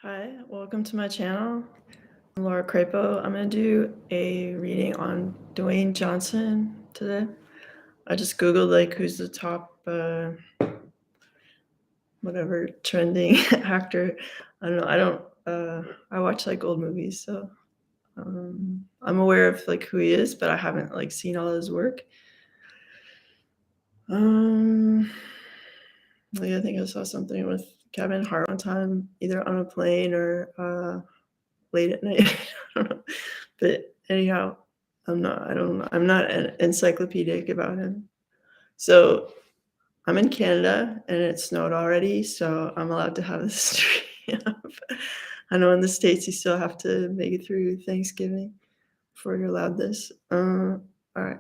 Hi, welcome to my channel. I'm Lauracrapo. I'm gonna do a reading on Dwayne Johnson today. I just googled like who's the top whatever trending actor. I don't know. I watch like old movies, so I'm aware of like who he is, but I haven't like seen all his work. Um like I think I saw something with Kevin Hart one time, either on a plane or late at night. I don't know. But anyhow, I'm not an encyclopedic about him. So I'm in Canada and it snowed already, so I'm allowed to have this tree up. I know in the States you still have to make it through Thanksgiving before you're allowed this. All right.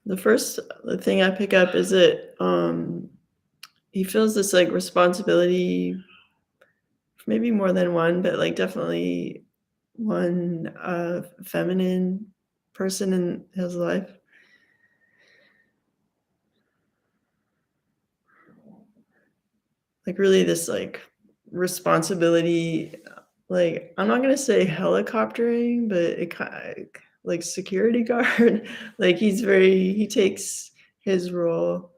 The thing I pick up is that he feels this like responsibility, maybe more than one, but like definitely one feminine person in his life. Like really this like responsibility, like I'm not gonna say helicoptering, but it kind like security guard. Like he takes his role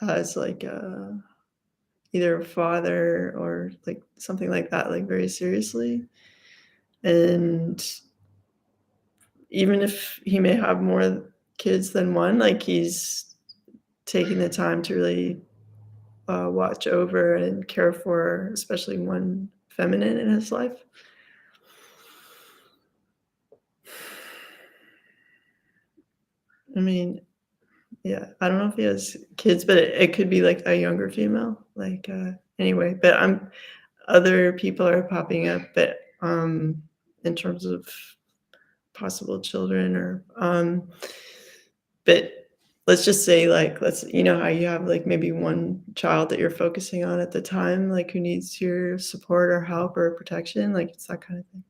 as like either a father or like something like that, like very seriously. And even if he may have more kids than one, like he's taking the time to really watch over and care for, especially one feminine in his life. I mean, yeah, I don't know if he has kids, but it could be like a younger female. Like anyway, but I'm other people are popping up, but in terms of possible children or but let's just say like let's how you have like maybe one child that you're focusing on at the time, like who needs your support or help or protection, like it's that kind of thing.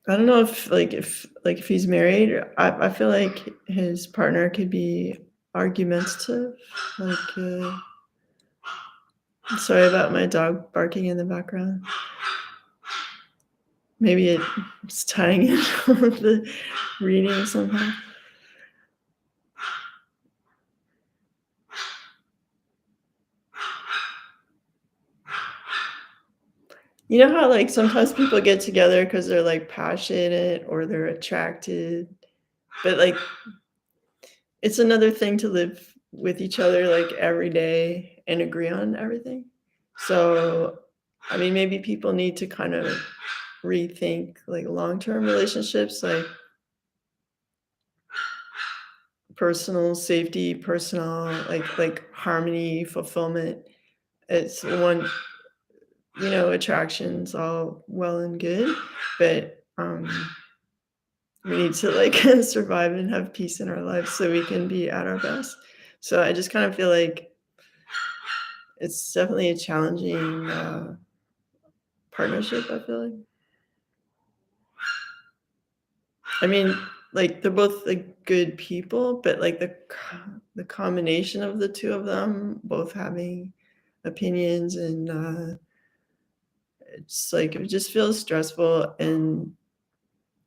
I don't know if he's married. I feel like his partner could be argumentative. Like, sorry about my dog barking in the background. Maybe it's tying in with the reading somehow. You know how like sometimes people get together because they're like passionate or they're attracted, but like it's another thing to live with each other like every day and agree on everything. So, I mean, maybe people need to kind of rethink like long-term relationships, like personal safety, personal like harmony, fulfillment. It's one, attractions all well and good, but we need to like survive and have peace in our lives so we can be at our best. So I just kind of feel like it's definitely a challenging partnership, I feel like. I mean, like, they're both, like, good people, but, like, the combination of the 2 of them both having opinions and, it's like, it just feels stressful and,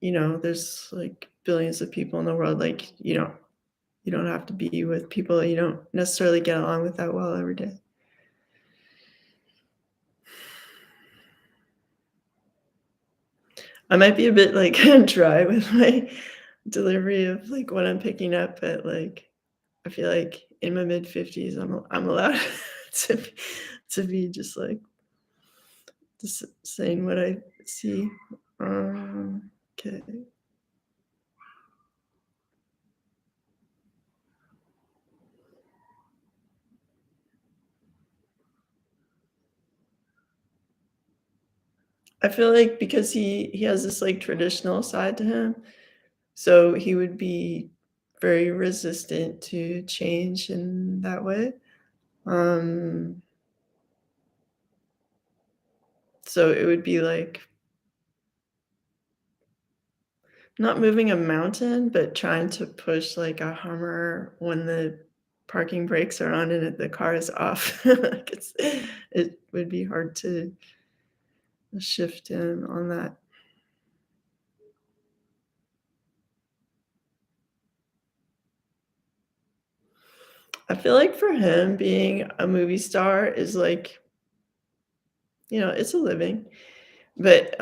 there's, like, billions of people in the world, like, you don't have to be with people that you don't necessarily get along with that well every day. I might be a bit, like, dry with my delivery of, like, what I'm picking up, but, like, I feel like in my mid-50s, I'm allowed to be just, like, just saying what I see. Okay. I feel like because he has this, like, traditional side to him, so he would be very resistant to change in that way. Um So it would be like not moving a mountain, but trying to push like a Hummer when the parking brakes are on and the car is off. Like it would be hard to shift in on that. I feel like for him, being a movie star is like, it's a living, but,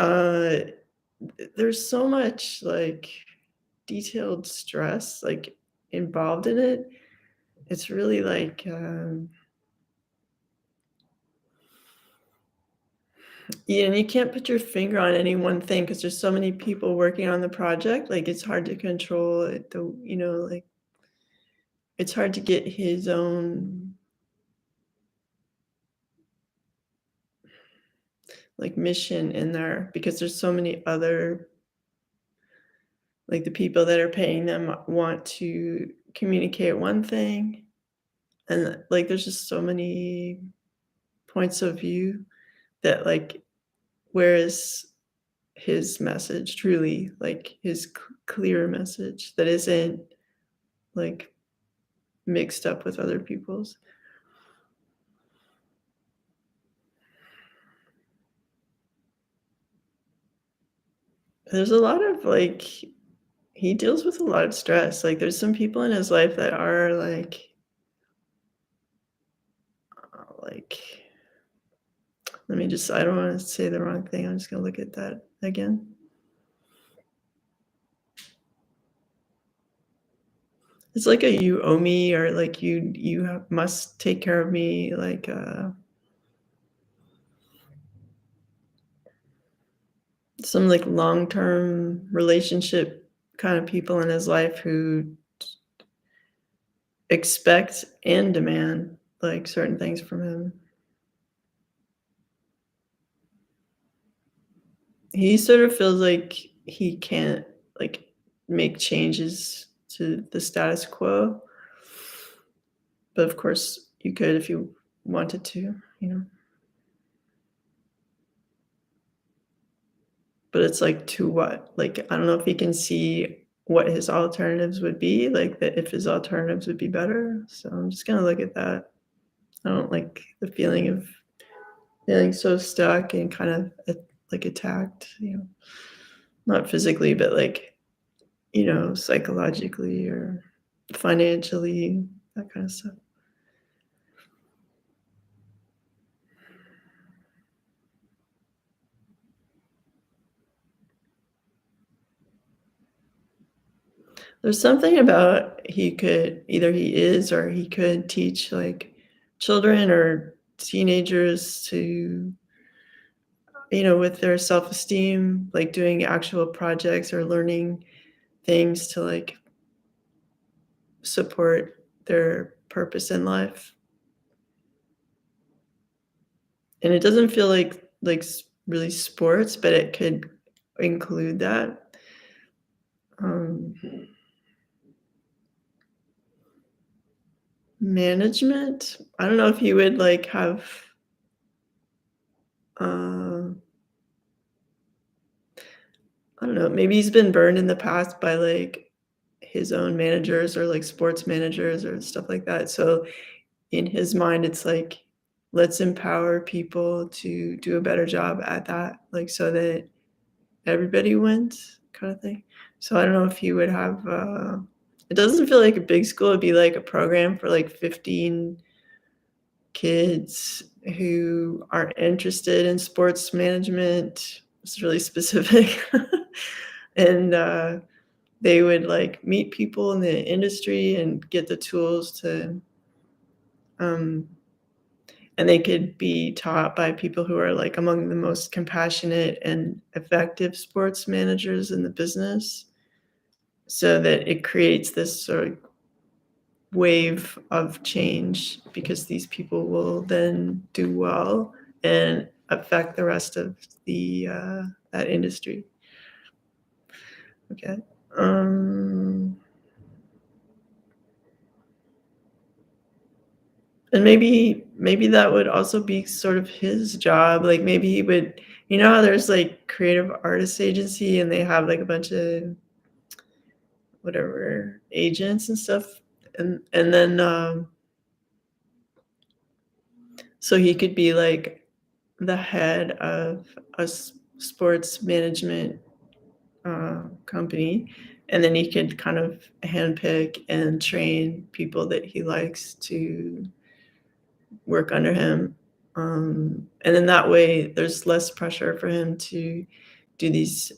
there's so much, like, detailed stress, like, involved in it. It's really like, yeah, and you can't put your finger on any one thing because there's so many people working on the project, like, it's hard to control it, like, it's hard to get his own, like, mission in there because there's so many other, like, the people that are paying them want to communicate one thing, and, like, there's just so many points of view that, like, where is his message truly, like, his clear message that isn't, like, mixed up with other people's. There's a lot of, like, he deals with a lot of stress, like, there's some people in his life that are, like, let me just, I don't wanna say the wrong thing, I'm just gonna look at that again. It's like a "you owe me" or like "you must take care of me," like, some, like, long-term relationship kind of people in his life who expect and demand, like, certain things from him. He sort of feels like he can't, like, make changes to the status quo, but of course you could if you wanted to, you know? But it's like, to what? Like, I don't know if he can see what his alternatives would be, like, that if his alternatives would be better, so I'm just gonna look at that. I don't like the feeling of feeling so stuck and kind of, like, attacked, not physically, but, like, psychologically or financially, that kinda stuff. There's something about he is or he could teach, like, children or teenagers to, with their self-esteem, like, doing actual projects or learning things to, like, support their purpose in life, and it doesn't feel really sports, but it could include that. Um, management, I don't know if you would, like, have, uh, I don't know, maybe he's been burned in the past by, like, his own managers or, like, sports managers or stuff like that, so in his mind, it's like, let's empower people to do a better job at that, like, so that everybody wins kinda thing. So I don't know if he would have, it doesn't feel like a big school, it'd be like a program for, like, 15 kids who are interested in sports management. It's really specific. And, they would, like, meet people in the industry and get the tools to, um and they could be taught by people who are, like, among the most compassionate and effective sports managers in the business, so that it creates this sort of wave of change because these people will then do well and affect the rest of that industry. Okay. Um, and maybe that would also be sort of his job, like, maybe he would You know how there's like creative artist agency and they have like a bunch of whatever agents and stuff, and then so he could be like the head of a sports management company, and then he could kind of handpick and train people that he likes to work under him. And then that way, there's less pressure for him to do these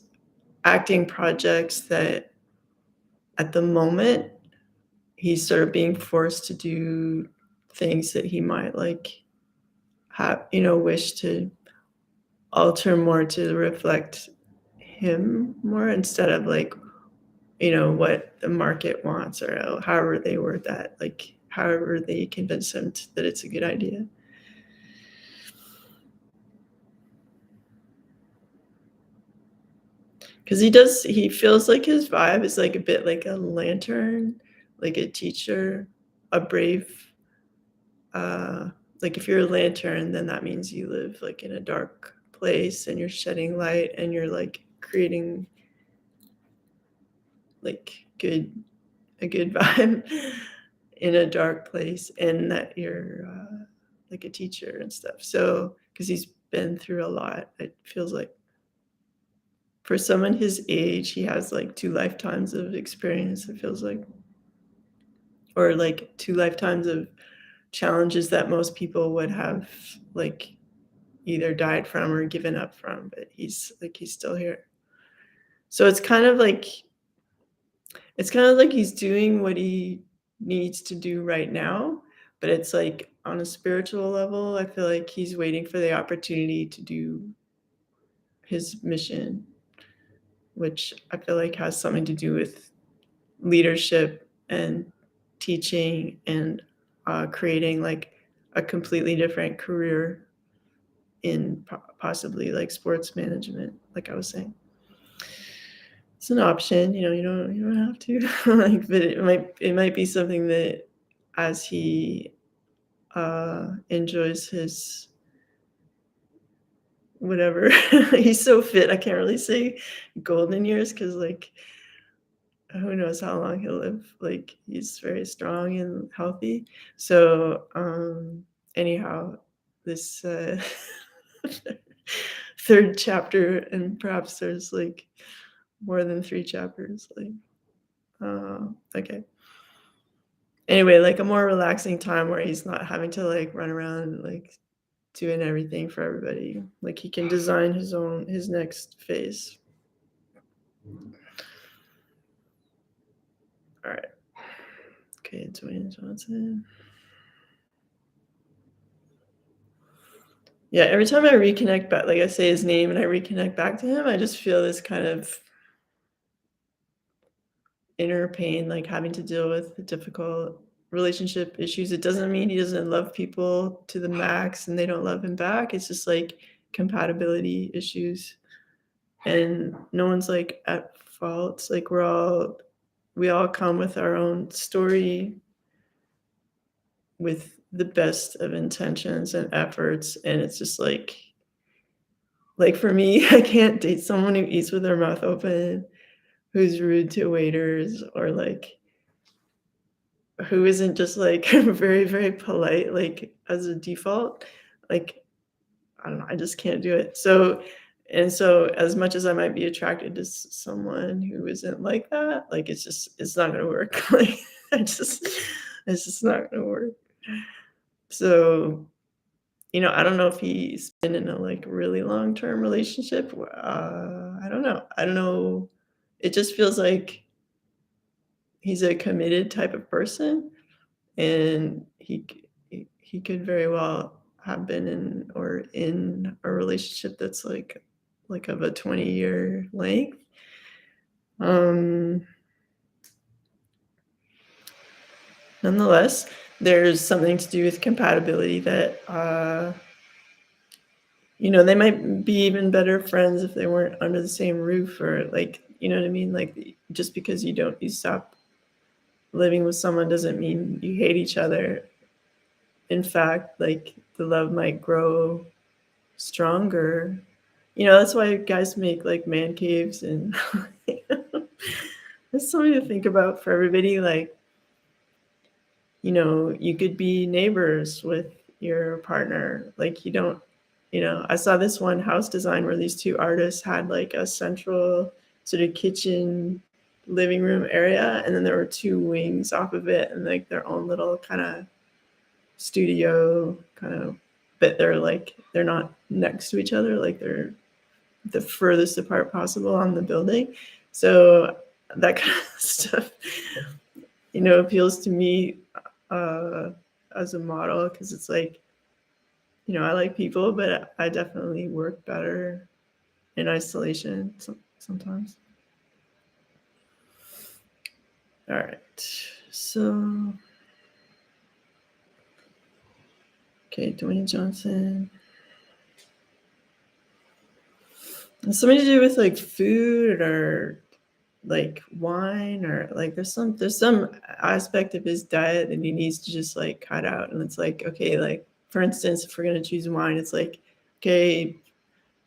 acting projects that at the moment he's sort of being forced to do things that he might like have, wish to alter more to reflect him more instead of like, what the market wants or however they word that, like however they convince him that it's a good idea. Because he feels like his vibe is like a bit like a lantern, like a teacher, a brave, uh, like if you're a lantern, then that means you live like in a dark place and you're shedding light and you're like creating like a good vibe in a dark place, and that you're like a teacher and stuff. So, because he's been through a lot, it feels like for someone his age, he has like two lifetimes of experience, it feels like, or like two lifetimes of challenges that most people would have like either died from or given up from, but he's still here. So it's kind of like he's doing what he needs to do right now, but it's like on a spiritual level, I feel like he's waiting for the opportunity to do his mission, which I feel like has something to do with leadership and teaching and creating like a completely different career in possibly like sports management, like I was saying. It's an option, you don't have to like, but it might be something that as he enjoys his whatever. He's so fit, I can't really say golden years because like who knows how long he'll live. Like he's very strong and healthy. So anyhow, this third chapter, and perhaps there's like more than three chapters, like okay. Anyway, like a more relaxing time where he's not having to like run around like doing everything for everybody. Like he can design his next phase. All right. Okay, Dwayne Johnson. Yeah, every time I reconnect back, like I say his name and I reconnect back to him, I just feel this kind of inner pain, like having to deal with difficult relationship issues. It doesn't mean he doesn't love people to the max and they don't love him back. It's just like compatibility issues. And no one's like at fault. Like we all come with our own story with the best of intentions and efforts. And it's just like for me, I can't date someone who eats with their mouth open, who's rude to waiters, or like who isn't just like very, very polite, like as a default. Like, I don't know, I just can't do it. So as much as I might be attracted to someone who isn't like that, like it's not gonna work. Like I just it's just not gonna work. So, I don't know if he's been in a like really long-term relationship. I don't know. I don't know. It just feels like he's a committed type of person, and he could very well have been in a relationship that's like of a 20-year length. Um, Nonetheless, there's something to do with compatibility that they might be even better friends if they weren't under the same roof, or like, you know what I mean? Like just because you stop living with someone doesn't mean you hate each other. In fact, like the love might grow stronger That's why guys make like man caves and there's something to think about for everybody. Like, you could be neighbors with your partner. Like, I saw this one house design where these two artists had like a central sort of kitchen living room area, and then there were two wings off of it and like their own little kind of studio kind of, but they're not next to each other, like they're the furthest apart possible on the building. So that kind of stuff, appeals to me uh, as a model, because it's like, I like people, but I definitely work better in isolation sometimes. All right. So, okay, Dwayne Johnson. Something to do with like food or like wine, or like there's some aspect of his diet that he needs to just like cut out. And it's like, okay, like for instance, if we're gonna choose wine, it's like, okay,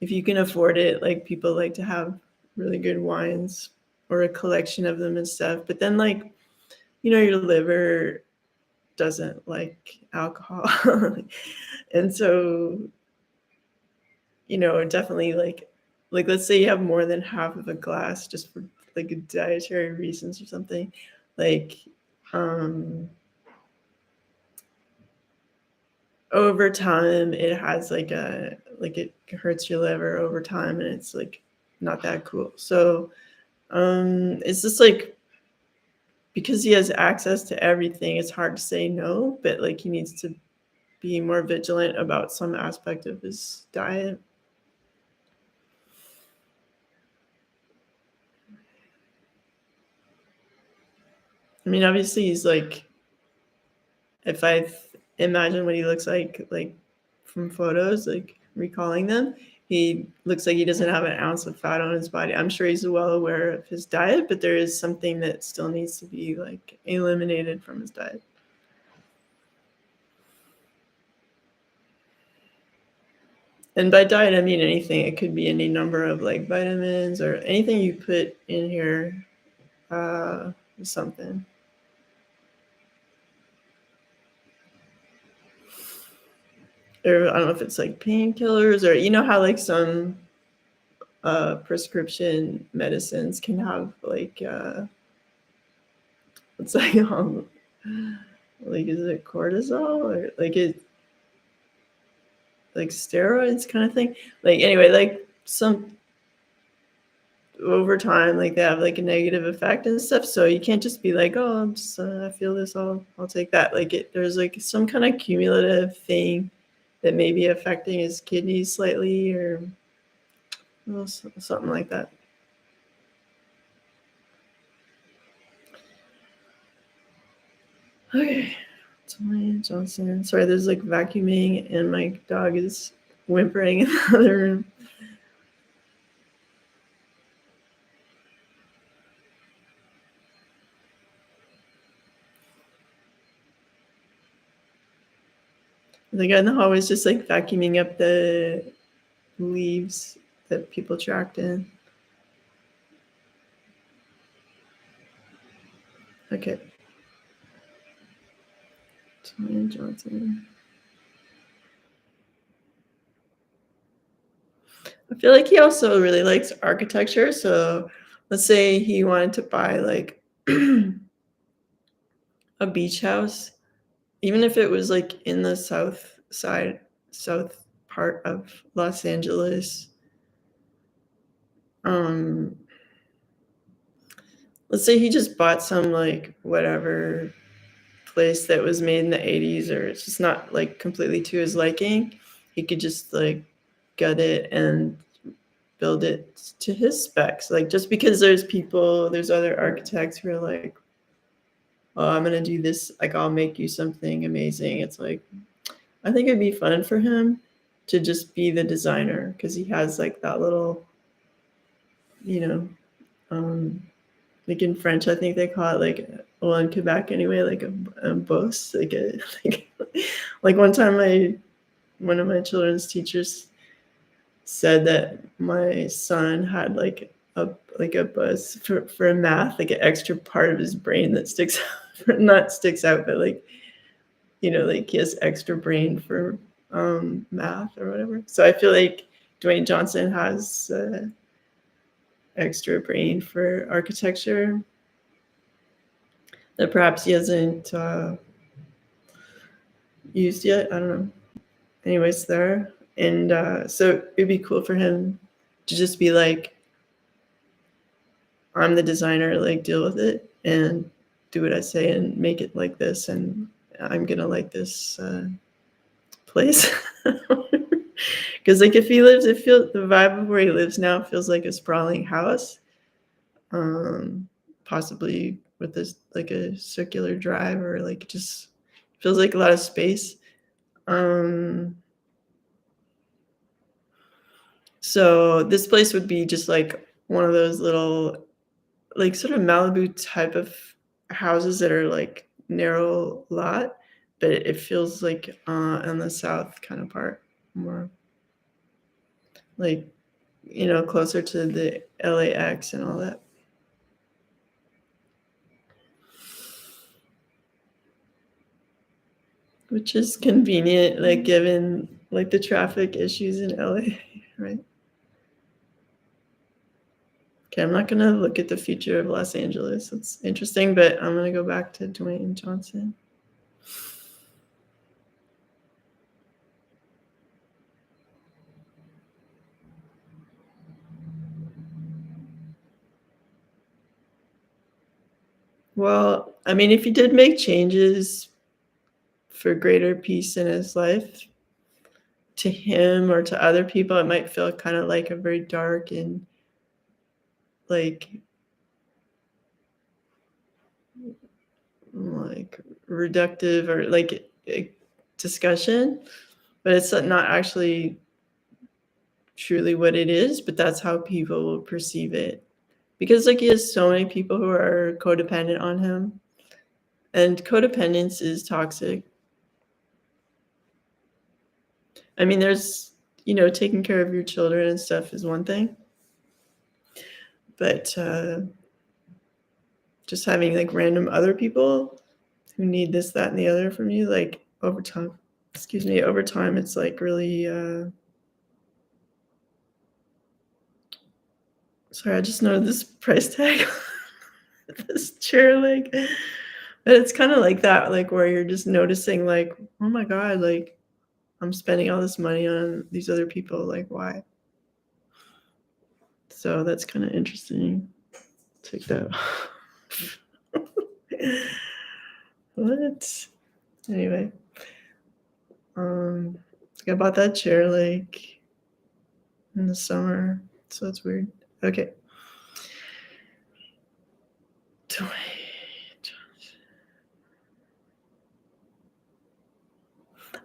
if you can afford it, like people like to have really good wines or a collection of them and stuff. But then like, your liver doesn't like alcohol. And so, definitely like let's say you have more than half of a glass just for like dietary reasons or something. Like um over time it has like it hurts your liver over time, and it's like not that cool. So it's just like, because he has access to everything, it's hard to say no, but like he needs to be more vigilant about some aspect of his diet. I mean, obviously he's like, if I imagine what he looks like from photos, like recalling them, he looks like he doesn't have an ounce of fat on his body. I'm sure he's well aware of his diet, but there is something that still needs to be like eliminated from his diet. And by diet, I mean anything. It could be any number of like vitamins or anything you put in here, something. Or I don't know if it's like painkillers, or how like some prescription medicines can have like it's like like is it cortisol or like it like steroids kind of thing. Like anyway, like some over time, like they have like a negative effect and stuff. So you can't just be like, oh, I'm just I feel this, I'll take that. Like there's like some kind of cumulative thing that may be affecting his kidneys slightly, or something like that. Okay. Dwayne Johnson. Sorry, there's like vacuuming and my dog is whimpering in the other room. The guy in the hallway is just like vacuuming up the leaves that people tracked in. Okay. Dwayne Johnson. I feel like he also really likes architecture. So let's say he wanted to buy like a beach house, even if it was like in the south part of Los Angeles. Um, let's say he just bought some like whatever place that was made in the 80s, or it's just not like completely to his liking. He could just like gut it and build it to his specs. Like just because there's other architects who are like, oh, I'm gonna do this, like I'll make you something amazing. It's like, I think it'd be fun for him to just be the designer, because he has like that little, you know, um, like in French, I think they call it like, well, in Quebec anyway, like a boss, like like one time one of my children's teachers said that my son had like a buzz for math, like an extra part of his brain that sticks out, not sticks out, but like, like he has extra brain for math or whatever. So I feel like Dwayne Johnson has extra brain for architecture that perhaps he hasn't used yet. I don't know. Anyways, there. And so it'd be cool for him to just be like, I'm the designer, like deal with it and do what I say and make it like this. And I'm going to like this place. Because like if he lives, it feels the vibe of where he lives now feels like a sprawling house, possibly with this like a circular drive or like just feels like a lot of space. So this place would be just like one of those little like sort of Malibu type of houses that are like narrow lot, but it feels like on the south kind of part more like closer to the LAX and all that. Which is convenient, like given like the traffic issues in LA, right? Okay, I'm not gonna look at the future of Los Angeles. It's interesting, but I'm gonna go back to Dwayne Johnson. Well, I mean, if he did make changes for greater peace in his life, to him or to other people, it might feel kind of like a very dark and like reductive or like a discussion, but it's not actually truly what it is, but that's how people will perceive it. Because like he has so many people who are codependent on him, and codependence is toxic. I mean, there's taking care of your children and stuff is one thing, but just having like random other people who need this, that, and the other from you, like over time, it's like really sorry, I just noted this price tag this chair, like, but it's kind of like that, like where you're just noticing like, oh my god, like I'm spending all this money on these other people, like why? So that's kind of interesting. Take that. What? Anyway, I bought that chair like in the summer, so it's weird. Okay.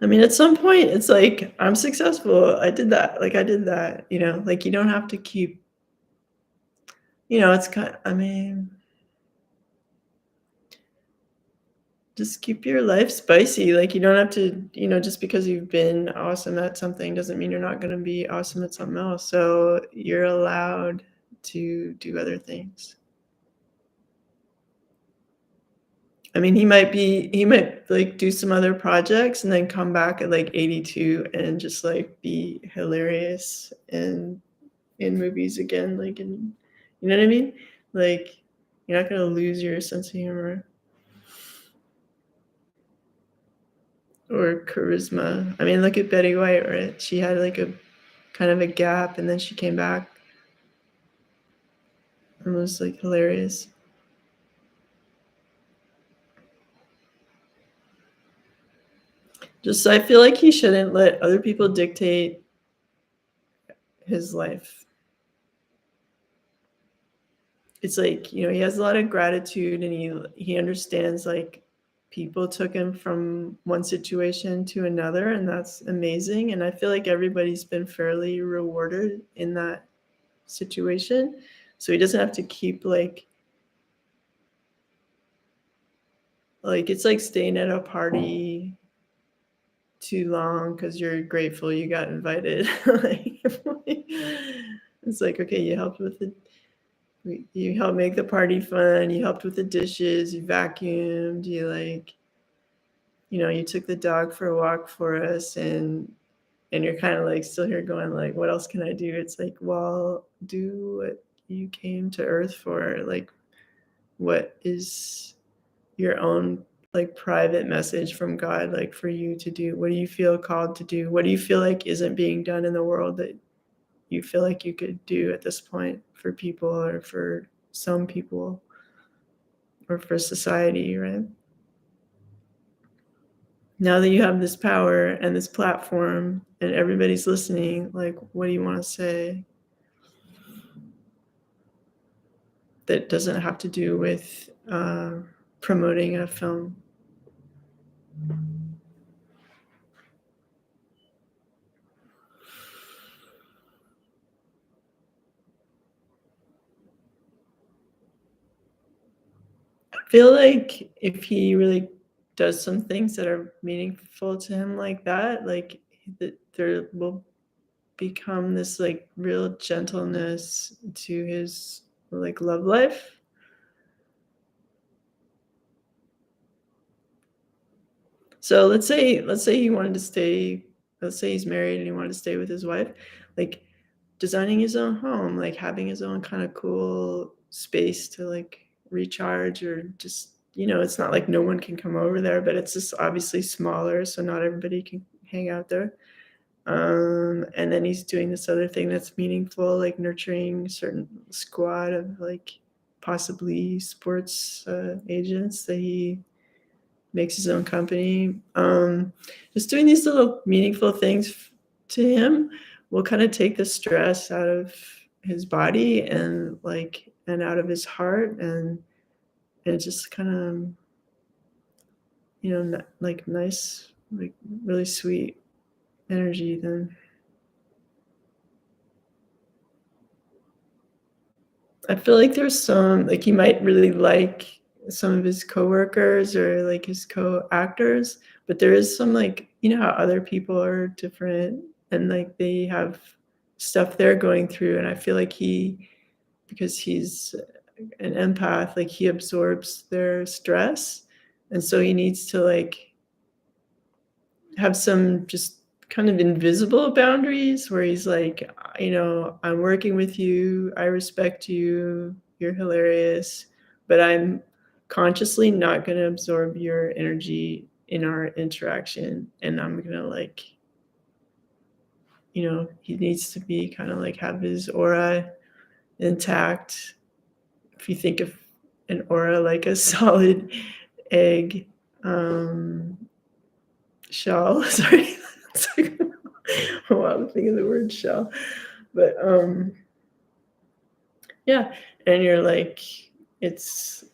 I mean, at some point, it's like I'm successful. I did that. Like I did that. Like you don't have to keep. It's kind. I mean, just keep your life spicy. Like you don't have to. Just because you've been awesome at something doesn't mean you're not going to be awesome at something else. So you're allowed to do other things. I mean, he might like do some other projects and then come back at like 82 and just like be hilarious and in movies again, like you know what I mean? Like you're not gonna lose your sense of humor or charisma. I mean, look at Betty White, right? She had like a kind of a gap and then she came back and was like hilarious. Just I feel like he shouldn't let other people dictate his life. It's like, he has a lot of gratitude and he understands like people took him from one situation to another, and that's amazing. And I feel like everybody's been fairly rewarded in that situation. So he doesn't have to keep like it's like staying at a party too long because you're grateful you got invited. Like, it's like, okay, you helped with the you helped make the party fun, you helped with the dishes, you vacuumed, you like, you took the dog for a walk for us, and you're kind of like still here going like, what else can I do? It's like, well, do what you came to earth for. Like, what is your own like private message from God, like for you to do? What do you feel called to do? What do you feel like isn't being done in the world that you feel like you could do at this point for people, or for some people, or for society, right? Now that you have this power and this platform and everybody's listening, like, what do you want to say that doesn't have to do with promoting a film? I feel like if he really does some things that are meaningful to him like that, like that there will become this like real gentleness to his like love life. So let's say he wanted to stay, let's say he's married and he wanted to stay with his wife, like designing his own home, like having his own kind of cool space to like recharge, or just, it's not like no one can come over there, but it's just obviously smaller, so not everybody can hang out there. And then he's doing this other thing that's meaningful, like nurturing a certain squad of like possibly sports agents that he makes his own company. Just doing these little meaningful things to him will kind of take the stress out of his body and like and out of his heart, and just kind of like nice, like really sweet energy then. I feel like there's some like he might really like some of his coworkers or like his co-actors, but there is some like, how other people are different and like they have stuff they're going through, and I feel like because he's an empath, like he absorbs their stress, and so he needs to like have some just kind of invisible boundaries where he's like, I'm working with you, I respect you, you're hilarious, but I'm consciously not going to absorb your energy in our interaction, and I'm going to like, he needs to be kind of like have his aura intact. If you think of an aura like a solid egg shell, sorry, it's like a wild thing of the word shell, but yeah, and you're like, it's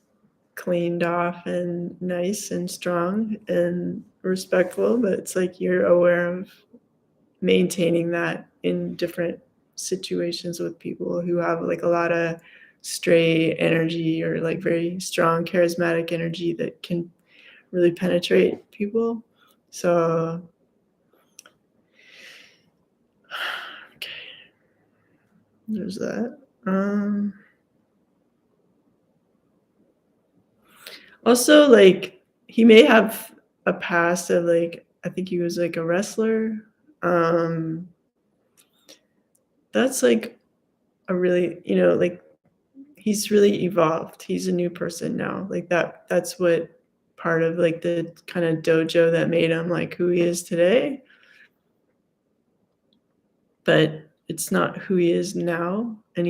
cleaned off and nice and strong and respectful, but it's like you're aware of maintaining that in different situations with people who have like a lot of stray energy or like very strong charismatic energy that can really penetrate people. So okay, there's that. Also, like he may have a past of like, I think he was like a wrestler. Um, that's like a really, like he's really evolved. He's a new person now. Like that's what part of like the kind of dojo that made him like who he is today. But it's not who he is now. And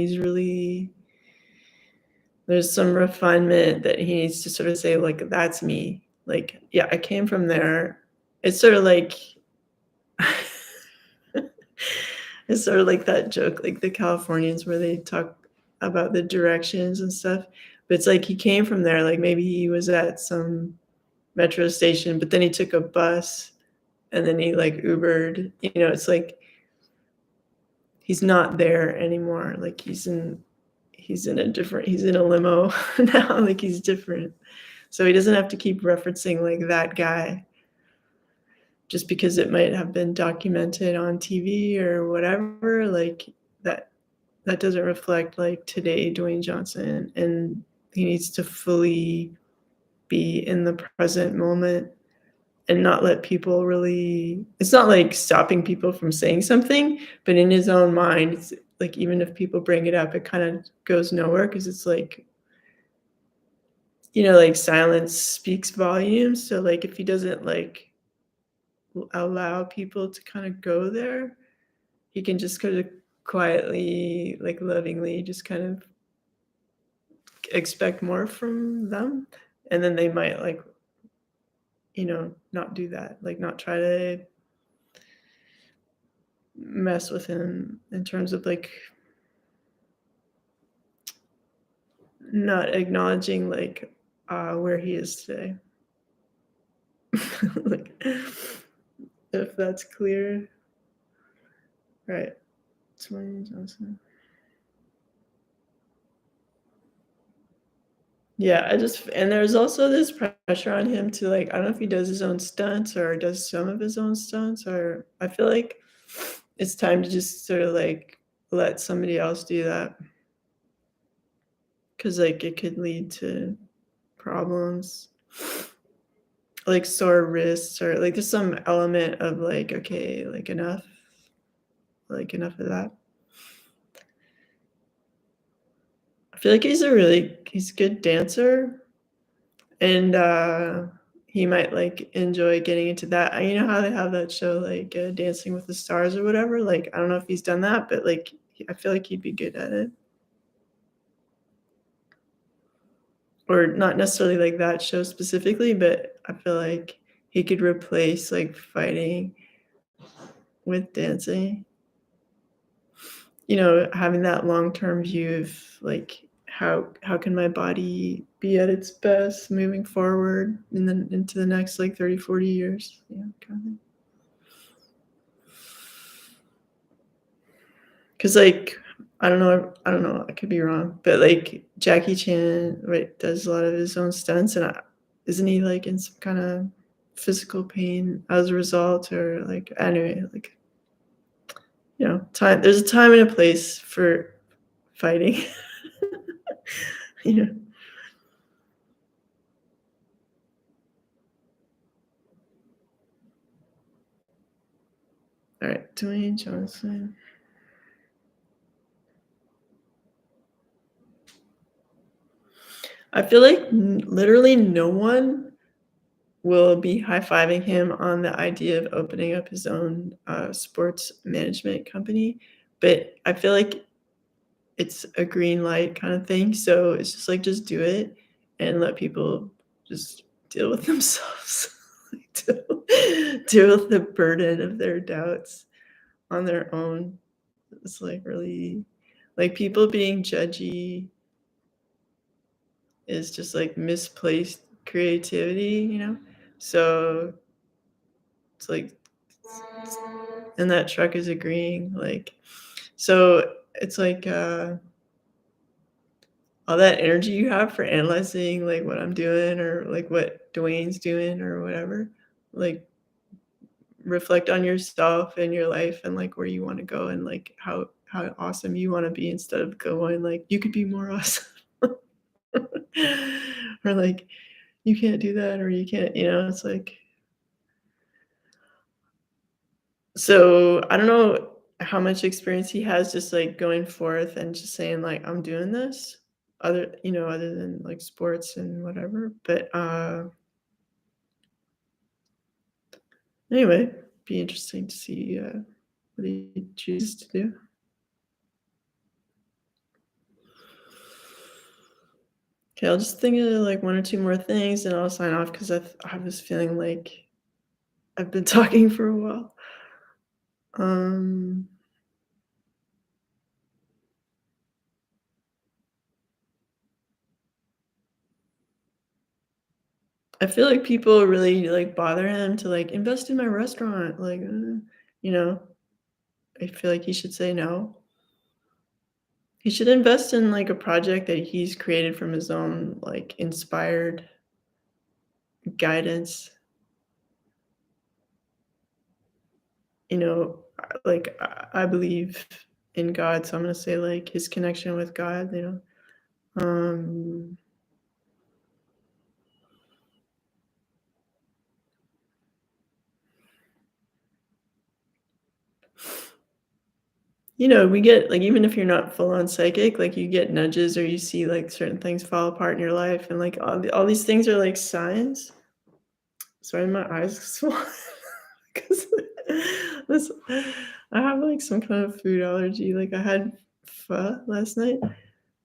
there's some refinement that he needs to sort of say, like, that's me. Like, yeah, I came from there. It's sort of like it's sort of like that joke, like the Californians where they talk about the directions and stuff. But it's like he came from there, like maybe he was at some metro station, but then he took a bus and then he like Ubered. It's like he's not there anymore. Like he's in a limo now, like he's different. So he doesn't have to keep referencing like that guy. just because it might have been documented on TV or whatever, like, that that doesn't reflect, like, today Dwayne Johnson, and he needs to fully be in the present moment and not let people really it's not, like, stopping people from saying something, but in his own mind, it's like, even if people bring it up, it kinda goes nowhere because it's like, like, silence speaks volumes, so, like, if he doesn't, like, allow people to kinda go there, he can just kinda quietly, like, lovingly just kind of expect more from them, and then they might, like, not do that, like, not try to mess with him in terms of, like, not acknowledging, like, where he is today. Like, if that's clear. Right. Dwayne Johnson. Yeah, I just and there's also this pressure on him to, like I don't know if he does his own stunts or does some of his own stunts, or I feel like it's time to just sort of, like, let somebody else do that, because like, it could lead to problems, like sore wrists or, like, there's some element of, like, "Okay, like, enough of that." I feel like he's a good dancer, and, he might, like, enjoy getting into that. You know how they have that show, like, Dancing with the Stars or whatever? Like, I don't know if he's done that, but, like, I feel like he'd be good at it. Or not necessarily, like, that show specifically, but I feel like he could replace, like, fighting with dancing. Having that long-term view of, like, how can my body be at its best moving forward and then into the next, like, 30, 40 years? Yeah, kinda thing. 'Cause, like, I could be wrong, but, like, Jackie Chan, right, does a lot of his own stunts, and isn't he, like, in some kinda physical pain as a result or, like anyway, like, time there's a time and a place for fighting. You know? Alright, Dwayne Johnson. I feel like literally no one will be high-fiving him on the idea of opening up his own, sports management company, but I feel like it's a green light kinda thing, so it's just like, just do it and let people just deal with themselves. Like, deal with the burden of their doubts on their own. It's, like, really like, people being judgy is just, like, misplaced creativity? So, it's like and that truck is agreeing, like so it's like, all that energy you have for analyzing, like, what I'm doing or, like, what Dwayne's doing or whatever, like, reflect on yourself and your life and, like, where you wanna go and, like, how awesome you wanna be instead of going, like, "You could be more awesome." Or, like, "You can't do that," or "You can't" it's like so, I don't know how much experience he has just, like, going forth and just saying, like, "I'm doing this," other than, like, sports and whatever, but, anyway, be interesting to see, what he chooses to do. Okay, I'll just think of, like, 1 or 2 more things, and I'll sign off because I have this feeling like I've been talking for a while. Um, I feel like people really, like, bother him to, like, "Invest in my restaurant," like, you know? I feel like he should say no. He should invest in, like, a project that he's created from his own, like, inspired guidance. I believe in God, so I'm gonna say, like, his connection with God. Um, we get like, even if you're not full on psychic, like, you get nudges or you see, like, certain things fall apart in your life, and, like, all these things are, like, signs. Sorry, my eyes swollen 'cause this I have, like, some kind of food allergy, like, I had pho last night,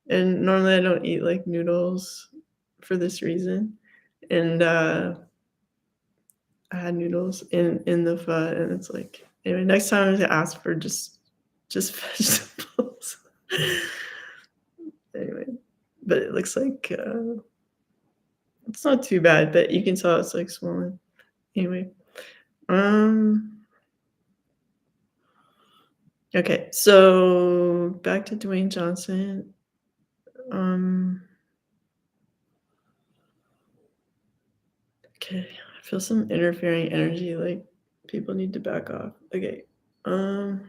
and normally I don't eat, like, noodles for this reason, and, I had noodles in the pho, and it's like anyway, next time I'm gonna ask for just vegetables. Anyway, but it looks like, it's not too bad, but you can tell it's, like, swollen. Anyway, um, okay, so back to Dwayne Johnson. Um, okay, I feel some interfering energy, like, people need to back off. Okay, um,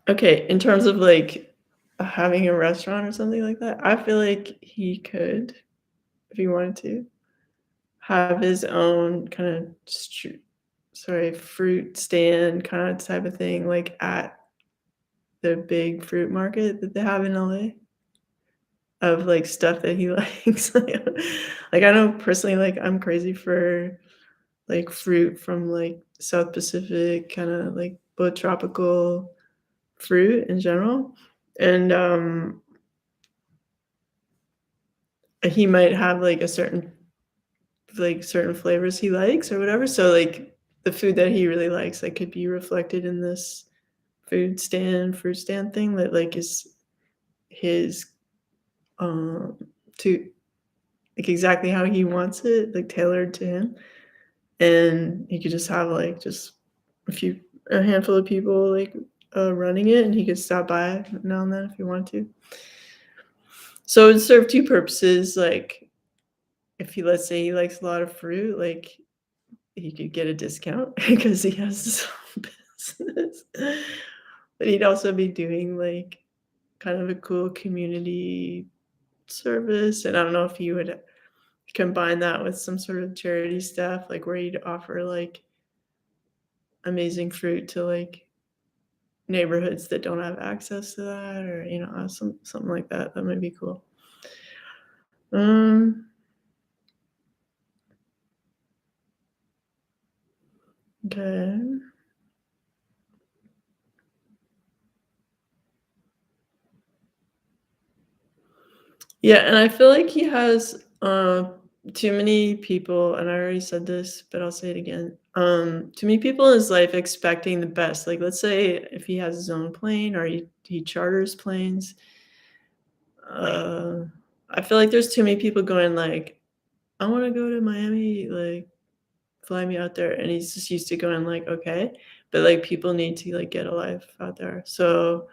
okay, in terms of, like, having a restaurant or something like that, I feel like he could, if he wanted to, have his own kinda fruit stand kinda type of thing, like, at the big fruit market that they have in LA of, like, stuff that he likes. Like, I know personally, like, I'm crazy for, like, fruit from, like, South Pacific, kinda, like, both tropical fruit in general, and, he might have, like, certain flavors he likes or whatever, so, like, the food that he really likes, like, could be reflected in this fruit stand thing that, like, is his, um, to like, exactly how he wants it, like, tailored to him, and he could just have, like, just a handful of people, like, running it, and he could stop by now and then if he wanted to. So it would serve 2 purposes, like, if he let's say he likes a lot of fruit, like, he could get a discount because he has his own business, but he'd also be doing, like, kind of a cool community service, and I don't know if you would combine that with some sort of charity stuff, like, where you'd offer, like, amazing fruit to, like, neighborhoods that don't have access to that or, something like that. That might be cool. Um, okay. Yeah, and I feel like he has, too many people, and I already said this, but I'll say it again. Too many people in his life expecting the best. Like, let's say if he has his own plane or he charters planes, uh, I feel like there's too many people going like, "I wanna go to Miami, like, fly me out there," and he's just used to going like, "Okay," but, like, people need to, like, get a life out there. So,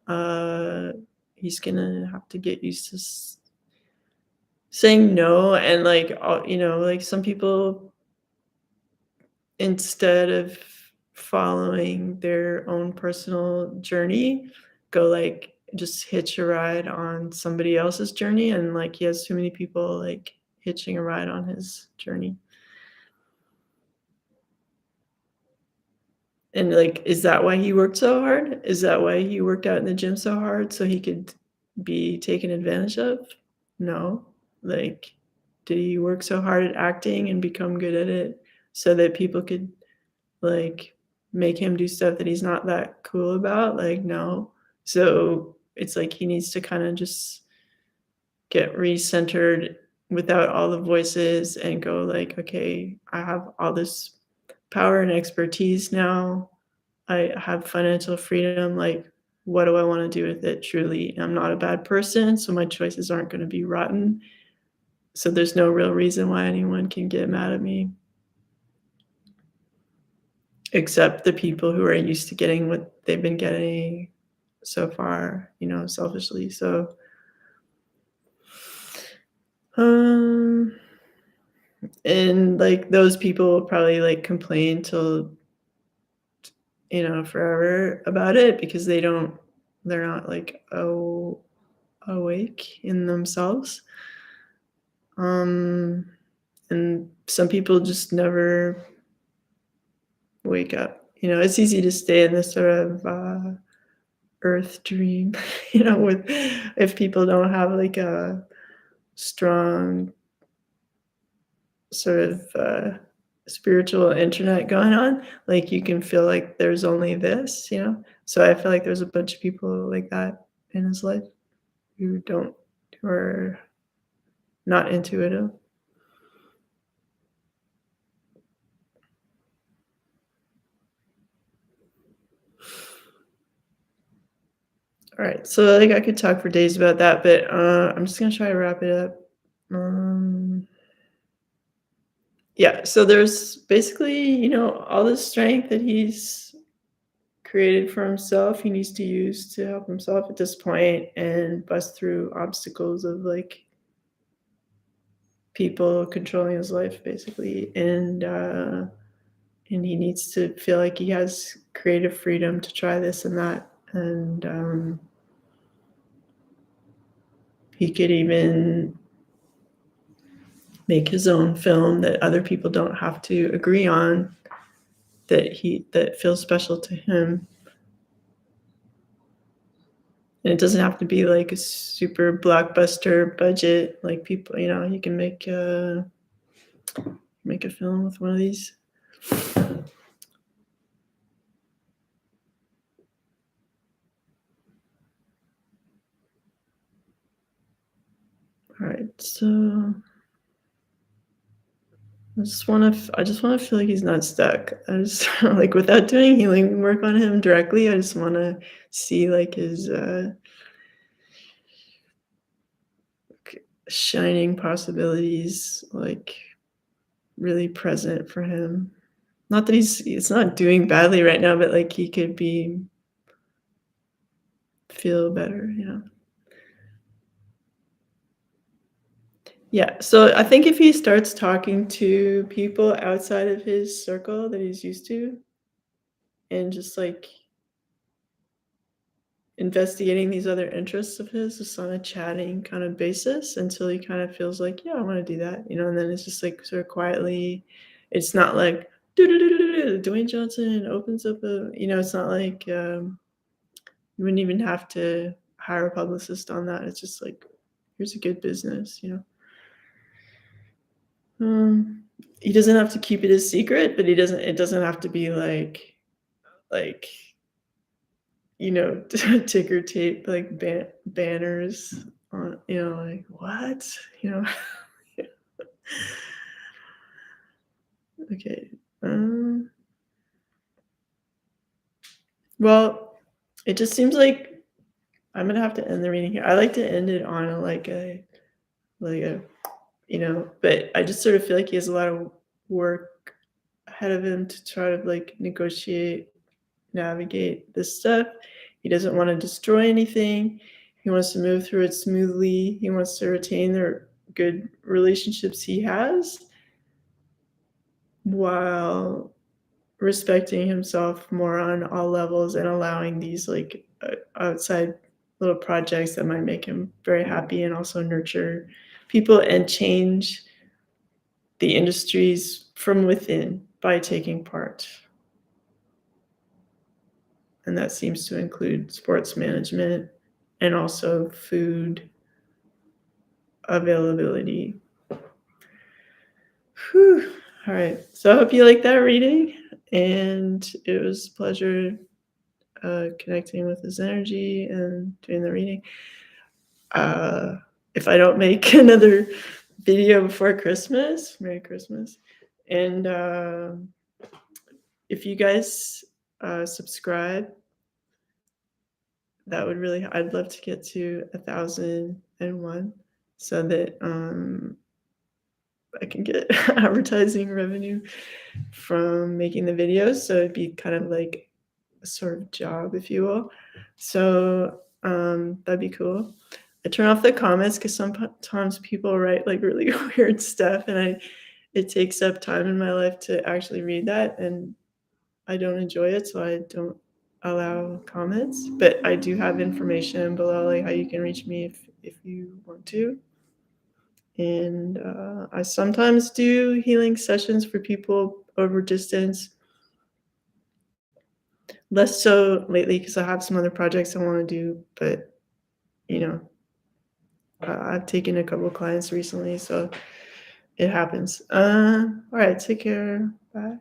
uh, he's gonna have to get used to saying no, and, like, like, some people, instead of following their own personal journey, go, like, just hitch a ride on somebody else's journey, and, like, he has too many people, like, hitching a ride on his journey. And, like, is that why he worked so hard? Is that why he worked out in the gym so hard so he could be taken advantage of? No. Like, did he work so hard at acting and become good at it so that people could, like, make him do stuff that he's not that cool about? Like, no. So, it's like he needs to kinda just get recentered without all the voices and go like, "Okay, I have all this power and expertise now. I have financial freedom, like, what do I wanna do with it truly? I'm not a bad person, so my choices aren't gonna be rotten, so there's no real reason why anyone can get mad at me, except the people who are used to getting what they've been getting so far, selfishly, so, Um, and, like, those people will probably, like, complain till, forever about it because they're not, like, awake in themselves. Um, and some people just never wake up. It's easy to stay in this sort of, earth dream, with if people don't have, like, a strong sort of, spiritual internet going on, like, you can feel like there's only this. So I feel like there's a bunch of people like that in his life who are not intuitive. Alright, so, like, I could talk for days about that, but, I'm just gonna try to wrap it up. Um, yeah, so there's basically, all this strength that he's created for himself, he needs to use to help himself at this point and bust through obstacles of, like, people controlling his life, basically, and he needs to feel like he has creative freedom to try this and that, and, he could even make his own film that other people don't have to agree on, that feels special to him. And it doesn't have to be like a super blockbuster budget, like people, you can make a film with one of these. All right, so I just want to feel like he's not stuck. I just like without doing healing work on him directly. I just want to see like his shining possibilities, like really present for him. Not that it's not doing badly right now, but like he could be feel better. Yeah, so I think if he starts talking to people outside of his circle that he's used to and just like investigating these other interests of his just on a chatting kind of basis until he kind of feels like, yeah, I want to do that, and then it's just like sort of quietly, it's not like Dwayne Johnson opens up it's not like you wouldn't even have to hire a publicist on that. It's just like, here's a good business. Um, he doesn't have to keep it a secret, but it doesn't have to be like, ticker tape, like, banners on, like, "What?" You know? Okay, um, well, it just seems like I'm gonna have to end the reading here. I like to end it on like a but I just sort of feel like he has a lot of work ahead of him to try to, like, navigate this stuff. He doesn't wanna destroy anything. He wants to move through it smoothly. He wants to retain the good relationships he has while respecting himself more on all levels and allowing these, like, outside little projects that might make him very happy and also nurture people and change the industries from within by taking part. And that seems to include sports management and also food availability. Whew. All right. So I hope you like that reading, and it was a pleasure connecting with his energy and doing the reading. Uh, if I don't make another video before Christmas, Merry Christmas. And if you guys subscribe, that would really, I'd love to get to 1,001 so that I can get advertising revenue from making the videos. So it'd be kind of like a sort of job, if you will. So that'd be cool. I turn off the comments because sometimes people write, like, really weird stuff, and I it takes up time in my life to actually read that, and I don't enjoy it, so I don't allow comments, but I do have information below, like, how you can reach me if you want to, and, I sometimes do healing sessions for people over distance, less so lately because I have some other projects I wanna do, but, you know, I've taken a couple clients recently, so it happens. Alright, take care. Bye.